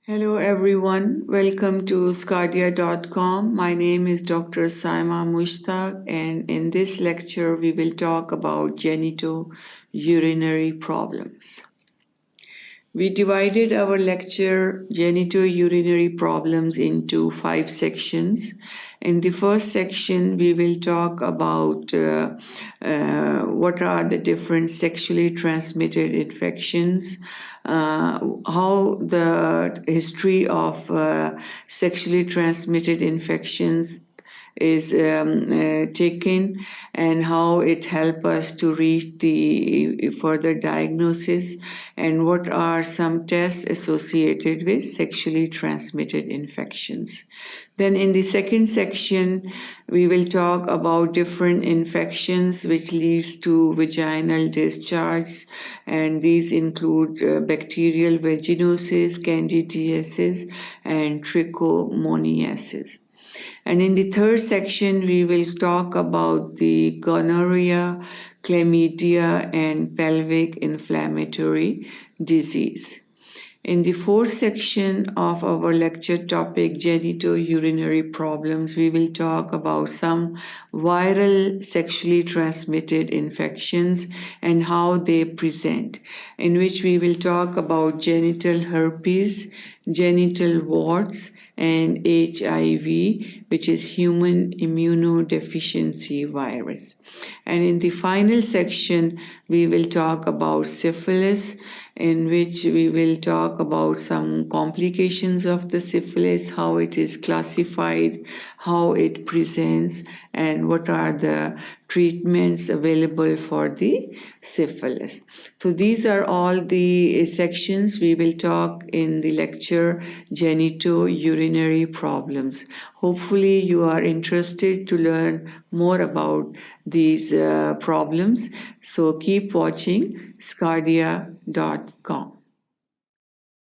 Hello everyone, welcome to sqadia.com. My name is Dr. Saima Mushtaq, and in this lecture we will talk about genitourinary problems. We divided our lecture genitourinary problems into 5 sections. In the first section, we will talk about what are the different sexually transmitted infections, how the history of sexually transmitted infections is taken, and how it helps us to reach the further diagnosis, and what are some tests associated with sexually transmitted infections. Then in the second section, we will talk about different infections which leads to vaginal discharge, and these include bacterial vaginosis, candidiasis, and trichomoniasis. And in the third section, we will talk about the gonorrhoea, chlamydia, and pelvic inflammatory disease. In the fourth section of our lecture topic, genitourinary problems, we will talk about some viral sexually transmitted infections and how they present, in which we will talk about genital herpes, genital warts, and HIV, which is human immunodeficiency virus. And in the final section, we will talk about syphilis, in which we will talk about some complications of the syphilis, how it is classified, how it presents, and what are the treatments available for the syphilis. So these are all the sections we will talk in the lecture genitourinary problems. Hopefully you are interested to learn more about these problems. So keep watching sqadia.com.